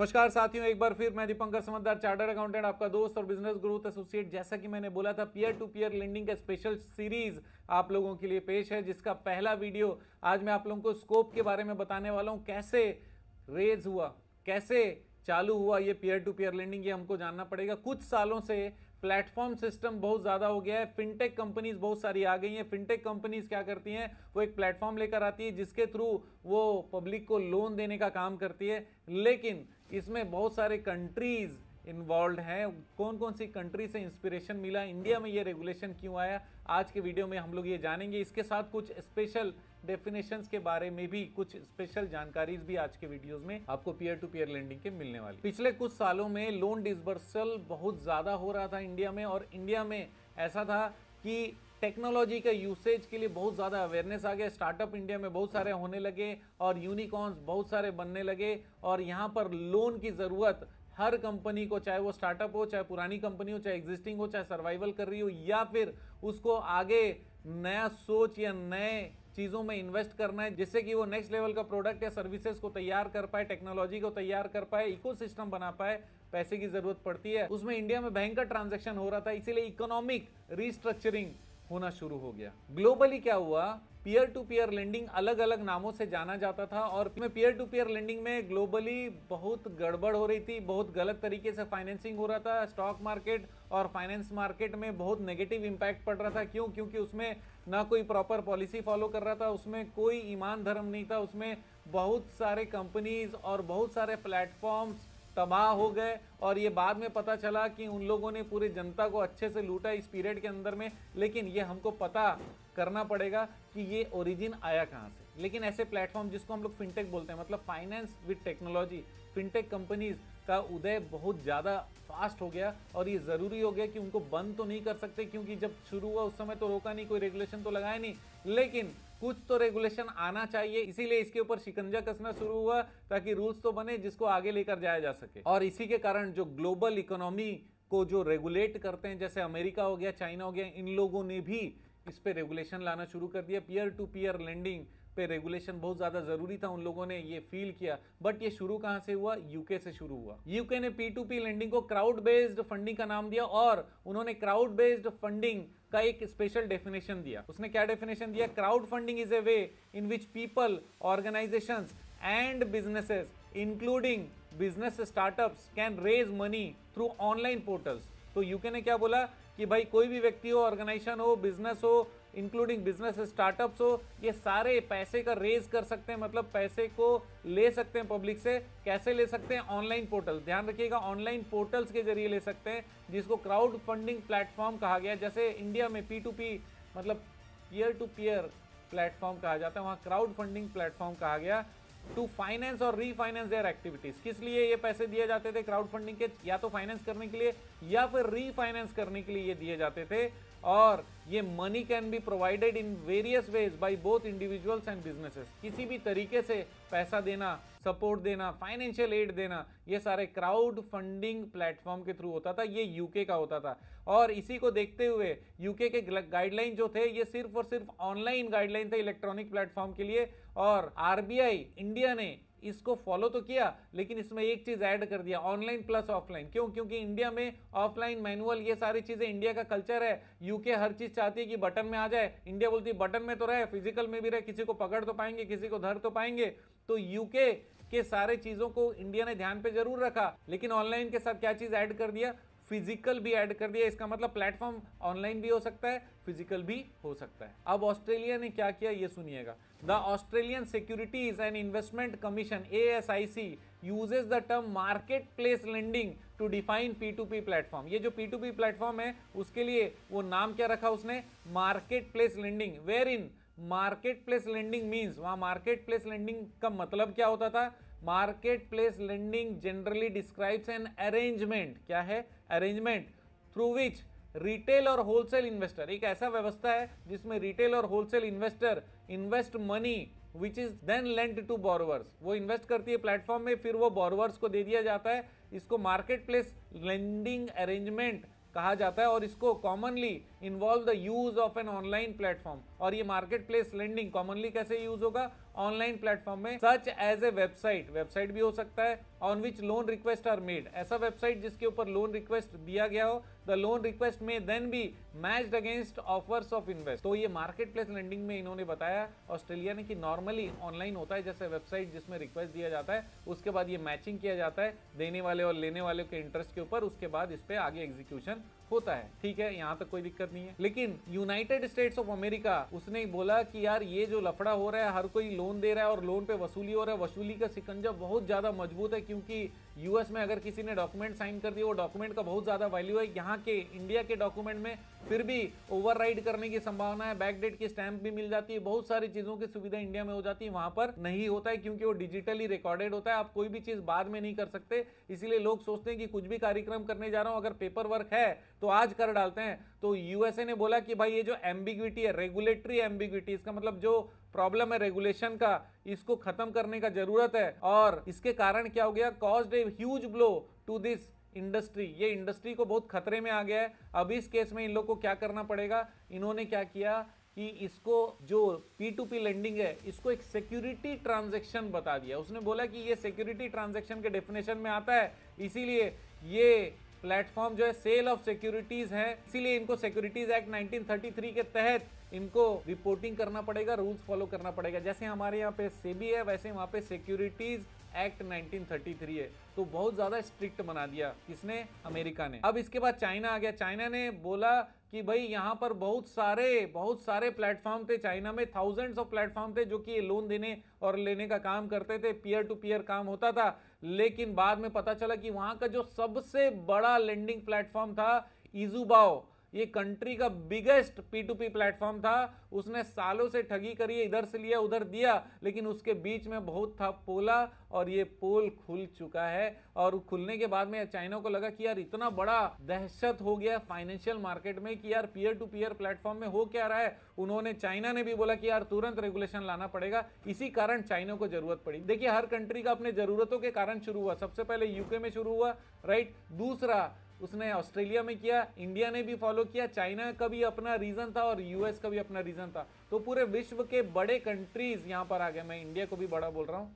नमस्कार साथियों, एक बार फिर मैं दीपंकर समझदार चार्टर्ड अकाउंटेंट, आपका दोस्त और बिजनेस ग्रोथ एसोसिएट। जैसा कि मैंने बोला था, पीयर टू पीयर लेंडिंग का स्पेशल सीरीज आप लोगों के लिए पेश है, जिसका पहला वीडियो आज मैं आप लोगों को स्कोप के बारे में बताने वाला हूं। कैसे रेज हुआ, कैसे चालू हुआ ये पीयर टू पीयर लेंडिंग, ये हमको जानना पड़ेगा। कुछ सालों से प्लेटफॉर्म सिस्टम बहुत ज्यादा हो गया है, फिनटेक कंपनीज बहुत सारी आ गई हैं। फिनटेक कंपनीज क्या करती हैं, वो एक प्लेटफॉर्म लेकर आती है जिसके थ्रू वो पब्लिक को लोन देने का काम करती है। लेकिन इसमें बहुत सारे कंट्रीज इन्वॉल्व हैं। कौन कौन सी कंट्री से इंस्पिरेशन मिला, इंडिया में ये रेगुलेशन क्यों आया, आज के वीडियो में हम लोग ये जानेंगे। इसके साथ कुछ स्पेशल डेफिनेशंस के बारे में भी, कुछ स्पेशल जानकारीज भी आज के वीडियोस में आपको पीयर टू पीयर लेंडिंग के मिलने वाली। पिछले कुछ सालों में लोन डिसबर्सल बहुत ज्यादा हो रहा था इंडिया में, और इंडिया में ऐसा था कि टेक्नोलॉजी का यूसेज के लिए बहुत ज़्यादा अवेयरनेस आ गया। स्टार्टअप इंडिया में बहुत सारे होने लगे और यूनिकॉर्न्स बहुत सारे बनने लगे, और यहाँ पर लोन की ज़रूरत हर कंपनी को, चाहे वो स्टार्टअप हो, चाहे पुरानी कंपनी हो, चाहे एग्जिस्टिंग हो, चाहे सर्वाइवल कर रही हो, या फिर उसको आगे नया सोच या नए चीज़ों में इन्वेस्ट करना है, जिससे कि वो नेक्स्ट लेवल का प्रोडक्ट या सर्विसेज को तैयार कर पाए, टेक्नोलॉजी को तैयार कर पाए, इकोसिस्टम बना पाए। पैसे की जरूरत पड़ती है, उसमें इंडिया में भयंकर ट्रांजैक्शन हो रहा था, इसीलिए इकोनॉमिक रीस्ट्रक्चरिंग होना शुरू हो गया। ग्लोबली क्या हुआ, पीयर टू पीयर लेंडिंग अलग अलग नामों से जाना जाता था, और पीयर टू पीयर लेंडिंग में ग्लोबली बहुत गड़बड़ हो रही थी, बहुत गलत तरीके से फाइनेंसिंग हो रहा था। स्टॉक मार्केट और फाइनेंस मार्केट में बहुत नेगेटिव इंपैक्ट पड़ रहा था। क्यों? क्योंकि उसमें ना कोई प्रॉपर पॉलिसी फॉलो कर रहा था, उसमें कोई ईमान धर्म नहीं था, उसमें बहुत सारे कंपनीज और बहुत सारे प्लेटफॉर्म्स तबाह हो गए। और ये बाद में पता चला कि उन लोगों ने पूरी जनता को अच्छे से लूटा इस पीरियड के अंदर में। लेकिन ये हमको पता करना पड़ेगा कि ये ओरिजिन आया कहाँ से। लेकिन ऐसे प्लेटफॉर्म जिसको हम लोग फिनटेक बोलते हैं, मतलब finance with technology, fintech companies का उदय बहुत ज़्यादा फास्ट हो गया, और ये ज़रूरी हो गया कि उनको बंद तो नहीं कर सकते, क्योंकि जब शुरू हुआ उस समय तो रोका नहीं, कोई रेगुलेशन तो लगाया नहीं, लेकिन कुछ तो रेगुलेशन आना चाहिए। इसीलिए इसके ऊपर शिकंजा कसना शुरू हुआ, ताकि रूल्स तो बने जिसको आगे लेकर जाया जा सके। और इसी के कारण जो ग्लोबल इकोनॉमी को जो रेगुलेट करते हैं, जैसे अमेरिका हो गया, चाइना हो गया, इन लोगों ने भी इस पे रेगुलेशन लाना शुरू कर दिया। पीयर टू पीयर लेंडिंग पे रेगुलेशन बहुत ज्यादा जरूरी था, उन लोगों ने ये फील किया। बट ये शुरू कहां से हुआ? यूके से शुरू हुआ। यूके ने P2P लेंडिंग को क्राउड बेस्ड फंडिंग का नाम दिया, और उन्होंने क्राउड बेस्ड फंडिंग का एक स्पेशल डेफिनेशन दिया। उसने क्या डेफिनेशन दिया? Crowd funding is a way in which people, organisations and businesses including business startups can raise money through online portals. तो यूके ने क्या बोला कि भाई कोई भी व्यक्ति हो, ऑर्गेनाइजेशन हो, बिजनेस हो, इंक्लूडिंग बिजनेस स्टार्टअप्स हो, ये सारे पैसे का रेज कर सकते हैं, मतलब पैसे को ले सकते हैं पब्लिक से। कैसे ले सकते हैं? ऑनलाइन पोर्टल, ध्यान रखिएगा, ऑनलाइन पोर्टल्स के जरिए ले सकते हैं, जिसको क्राउड फंडिंग प्लेटफॉर्म कहा गया। जैसे इंडिया में P2P मतलब पीयर टू पीयर प्लेटफॉर्म कहा जाता है, वहाँ क्राउड फंडिंग प्लेटफॉर्म कहा गया टू फाइनेंस और रीफाइनेंस देयर एक्टिविटीज। किस लिए ये पैसे दिए जाते थे क्राउड फंडिंग के? या तो फाइनेंस करने के लिए या फिर रीफाइनेंस करने के लिए ये दिए जाते थे। और ये money can be provided in various ways by both individuals and businesses. किसी भी तरीके से पैसा देना, सपोर्ट देना, फाइनेंशियल एड देना, ये सारे क्राउड फंडिंग प्लेटफॉर्म के थ्रू होता था। ये यूके का होता था, और इसी को देखते हुए यूके के गाइडलाइन जो थे, ये सिर्फ और सिर्फ ऑनलाइन गाइडलाइन थे इलेक्ट्रॉनिक प्लेटफॉर्म के लिए। और आरबीआई इंडिया ने इसको फॉलो तो किया, लेकिन इसमें एक चीज ऐड कर दिया, ऑनलाइन प्लस ऑफलाइन। क्यों? क्योंकि इंडिया में ऑफलाइन मैनुअल, ये सारी चीजें इंडिया का कल्चर है। यूके हर चीज चाहती है कि बटन में आ जाए, इंडिया बोलती है बटन में तो रहे, फिजिकल में भी रहे, किसी को पकड़ तो पाएंगे, किसी को धर तो पाएंगे। तो यूके के सारे चीजों को इंडिया ने ध्यान पे जरूर रखा, लेकिन ऑनलाइन के साथ क्या चीज ऐड कर दिया? फिजिकल भी ऐड कर दिया। इसका मतलब प्लेटफॉर्म ऑनलाइन भी हो सकता है, फिजिकल भी हो सकता है। अब ऑस्ट्रेलिया ने क्या किया, ये सुनिएगा। The Australian securities and investment commission ASIC uses the term market place lending to define P2P platform. ये जो P2P प्लेटफॉर्म है, उसके लिए वो नाम क्या रखा उसने? Market place lending. Where in market place lending means, वहां मार्केट प्लेस लेंडिंग का मतलब क्या होता था? Market place lending generally describes an arrangement. क्या है? अरेंजमेंट थ्रू विच रिटेल और होलसेल इन्वेस्टर, एक ऐसा व्यवस्था है जिसमें रिटेल और wholesale investor invest money which is then lent to borrowers. वो इन्वेस्ट करती है प्लेटफॉर्म में, फिर वो बोरोवर्स को दे दिया जाता है। इसको मार्केट प्लेस लेंडिंग अरेंजमेंट कहा जाता है और इसको commonly involve the use of an online platform. और ये मार्केट प्लेस लेंडिंग कॉमनली कैसे यूज होगा? ऑनलाइन प्लेटफॉर्म में, सच एज ए वेबसाइट भी हो सकता है, on which loan request are made, ऐसा वेबसाइट जिसके ऊपर लोन रिक्वेस्ट दिया गया हो। द लोन रिक्वेस्ट में then be matched against offers of invest. तो ये मार्केट प्लेस लेंडिंग में इन्होंने बताया ऑस्ट्रेलिया ने कि नॉर्मली ऑनलाइन होता है जैसे वेबसाइट जिसमें रिक्वेस्ट दिया जाता है, उसके बाद ये मैचिंग किया जाता है देने वाले और लेने वाले के इंटरेस्ट के ऊपर, उसके बाद इस पे आगे एग्जीक्यूशन होता है। ठीक है, यहाँ तक कोई दिक्कत नहीं है। लेकिन यूनाइटेड स्टेट्स ऑफ अमेरिका उसने बोला कि यार ये जो लफड़ा हो रहा है, हर कोई लोन दे रहा है और लोन पे वसूली हो रहा है, वसूली का सिकंजा बहुत ज्यादा मजबूत है, क्योंकि यूएस में अगर किसी ने डॉक्यूमेंट साइन कर दिया वो डॉक्यूमेंट का बहुत ज्यादा वैल्यू है। यहाँ के इंडिया के डॉक्यूमेंट में फिर भी ओवरराइड करने की संभावना है, बैकडेट की स्टैंप भी मिल जाती है, बहुत सारी चीजों की सुविधा इंडिया में हो जाती है, वहां पर नहीं होता है क्योंकि वो डिजिटली रिकॉर्डेड होता है। आप कोई भी चीज बाद में नहीं कर सकते, इसीलिए लोग सोचते हैं कि कुछ भी कार्यक्रम करने जा रहा हूं अगर पेपर वर्क है तो आज कर डालते हैं। तो यूएसए ने बोला कि भाई ये जो एम्बिग्विटी है, रेगुलेटरी एम्बिग्विटी, इसका मतलब जो प्रॉब्लम है रेगुलेशन का, इसको खत्म करने का जरूरत है। और इसके कारण क्या हो गया? Caused a huge blow to this industry, ये इंडस्ट्री को बहुत खतरे में आ गया है। अब इस केस में इन लोग को क्या करना पड़ेगा? इन्होंने क्या किया कि इसको जो P2P लेंडिंग है इसको एक सिक्योरिटी ट्रांजैक्शन बता दिया। उसने बोला कि ये सिक्योरिटी ट्रांजैक्शन के डेफिनेशन में आता है, इसीलिए ये प्लेटफॉर्म जो है सेल ऑफ सिक्योरिटीज है, इसीलिए इनको सिक्योरिटीज एक्ट 1933 के तहत इनको रिपोर्टिंग करना पड़ेगा, रूल्स फॉलो करना पड़ेगा। जैसे हमारे यहाँ पे सेबी है वैसे वहाँ पे सिक्योरिटीज एक्ट 1933 है। तो बहुत ज्यादा स्ट्रिक्ट बना दिया किसने? अमेरिका ने। अब इसके बाद चाइना आ गया। चाइना ने बोला कि भाई यहाँ पर बहुत सारे प्लेटफॉर्म थे, चाइना में थाउजेंड्स ऑफ प्लेटफॉर्म थे जो कि ये लोन देने और लेने का काम करते थे, पीयर टू पीयर काम होता था। लेकिन बाद में पता चला कि वहां का जो सबसे बड़ा लेंडिंग प्लेटफॉर्म था इजुबाओ, ये कंट्री का बिगेस्ट P2P प्लेटफॉर्म था, उसने सालों से ठगी करी है, इधर से लिया उधर दिया, लेकिन उसके बीच में बहुत था पोला और ये पोल खुल चुका है। और खुलने के बाद में चाइना को लगा कि यार इतना बड़ा दहशत हो गया फाइनेंशियल मार्केट में कि यार पीयर टू पीयर प्लेटफॉर्म में हो क्या रहा है। उन्होंने, चाइना ने भी बोला कि यार तुरंत रेगुलेशन लाना पड़ेगा। इसी कारण चाइना को जरूरत पड़ी। देखिए हर कंट्री का अपने जरूरतों के कारण शुरू हुआ। सबसे पहले यूके में शुरू हुआ, राइट, दूसरा उसने ऑस्ट्रेलिया में किया, इंडिया ने भी फॉलो किया, चाइना का भी अपना रीजन था और यूएस का भी अपना रीजन था। तो पूरे विश्व के बड़े कंट्रीज यहां पर आ गए। मैं इंडिया को भी बड़ा बोल रहा हूं,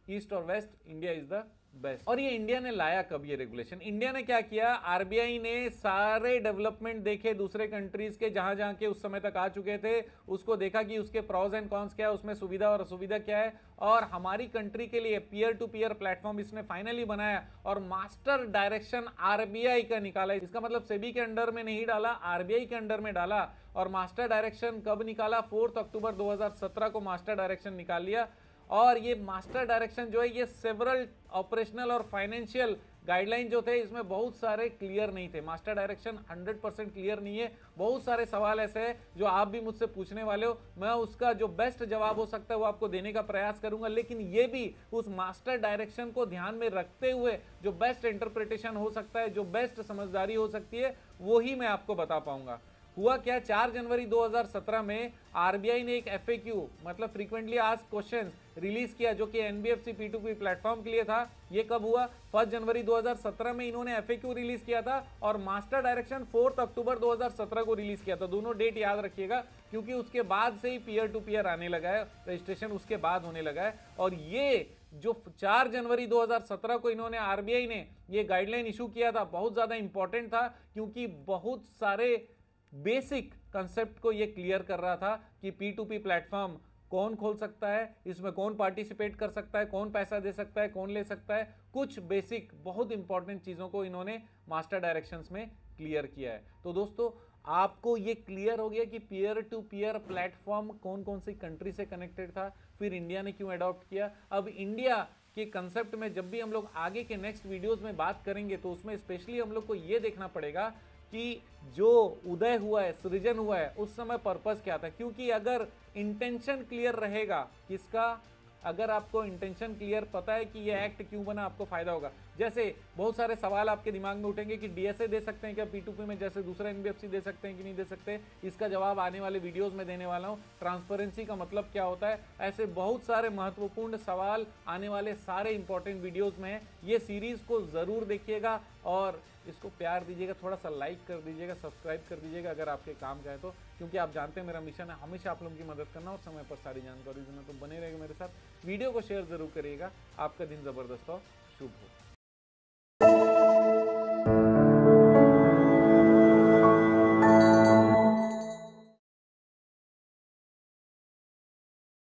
ईस्ट और west, India is the best. और ये इंडिया ने लाया कब ये रेगुलेशन? इंडिया ने क्या किया, आरबीआई ने सारे डेवलपमेंट देखे दूसरे कंट्रीज के, जहां जहां के उस समय तक आ चुके थे, उसको देखा कि उसके प्रॉज एंड कॉन्स क्या है, उसमें सुविधा और असुविधा क्या है, और हमारी कंट्री के लिए पीयर टू पीयर प्लेटफॉर्म इसने फाइनली बनाया और मास्टर डायरेक्शन आरबीआई का निकाला। इसका मतलब सेबी के अंडर में नहीं डाला, आरबीआई के अंडर में डाला। और मास्टर डायरेक्शन कब निकाला? 4 अक्टूबर 2017 को मास्टर डायरेक्शन निकाल लिया। और ये मास्टर डायरेक्शन जो है ये सेवरल ऑपरेशनल और फाइनेंशियल गाइडलाइन जो थे इसमें बहुत सारे क्लियर नहीं थे। मास्टर डायरेक्शन 100% क्लियर नहीं है। बहुत सारे सवाल ऐसे हैं जो आप भी मुझसे पूछने वाले हो, मैं उसका जो बेस्ट जवाब हो सकता है वो आपको देने का प्रयास करूंगा। लेकिन ये भी उस मास्टर डायरेक्शन को ध्यान में रखते हुए जो बेस्ट इंटरप्रिटेशन हो सकता है, जो बेस्ट समझदारी हो सकती है, वो ही मैं आपको बता पाऊंगा। हुआ क्या, 4 जनवरी 2017 में आरबीआई ने एक एफएक्यू मतलब फ्रीक्वेंटली आस्क्ड क्वेश्चंस रिलीज किया जो कि एनबीएफसी P2P प्लेटफॉर्म के लिए था। ये कब हुआ? 1 जनवरी 2017 में इन्होंने एफएक्यू रिलीज किया था और मास्टर डायरेक्शन 4 अक्टूबर 2017 को रिलीज किया था। दोनों डेट याद रखिएगा क्योंकि उसके बाद से ही पीयर टू पीयर आने लगा है, रजिस्ट्रेशन उसके बाद होने लगा है। और ये जो 4 जनवरी 2017 को इन्होंने आरबीआई ने ये गाइडलाइन इशू किया था, बहुत ज्यादा इंपॉर्टेंट था क्योंकि बहुत सारे बेसिक कंसेप्ट को ये क्लियर कर रहा था कि P2P प्लेटफॉर्म कौन खोल सकता है, इसमें कौन पार्टिसिपेट कर सकता है, कौन पैसा दे सकता है, कौन ले सकता है। कुछ बेसिक बहुत इंपॉर्टेंट चीजों को इन्होंने मास्टर डायरेक्शंस में क्लियर किया है। तो दोस्तों आपको ये क्लियर हो गया कि पीयर टू पीयर प्लेटफॉर्म कौन कौन सी कंट्री से कनेक्टेड था, फिर इंडिया ने क्यों अडॉप्ट किया। अब इंडिया के कंसेप्ट में जब भी हम लोग आगे के नेक्स्ट वीडियोस में बात करेंगे तो उसमें स्पेशली हम लोग को ये देखना पड़ेगा कि जो उदय हुआ है, सृजन हुआ है, उस समय पर्पस क्या था। क्योंकि अगर इंटेंशन क्लियर रहेगा किसका, अगर आपको इंटेंशन क्लियर पता है कि ये एक्ट क्यों बना, आपको फायदा होगा। जैसे बहुत सारे सवाल आपके दिमाग में उठेंगे कि डीएसए दे सकते हैं क्या P2P में, जैसे दूसरा एनबीएफसी दे सकते हैं कि नहीं दे सकते, इसका जवाब आने वाले वीडियोस में देने वाला हूं। ट्रांसपेरेंसी का मतलब क्या होता है, ऐसे बहुत सारे महत्वपूर्ण सवाल आने वाले सारे इंपॉर्टेंट वीडियोस में है। ये सीरीज को जरूर देखिएगा और इसको प्यार दीजिएगा, थोड़ा सा लाइक कर दीजिएगा, सब्सक्राइब कर दीजिएगा अगर आपके काम का है तो, क्योंकि आप जानते हैं मेरा मिशन है हमेशा आप लोगों की मदद करना और समय पर सारी जानकारी देना। तो बने रहेगा मेरे साथ, वीडियो को शेयर जरूर करिएगा। आपका दिन जबरदस्त हो, शुभ हो।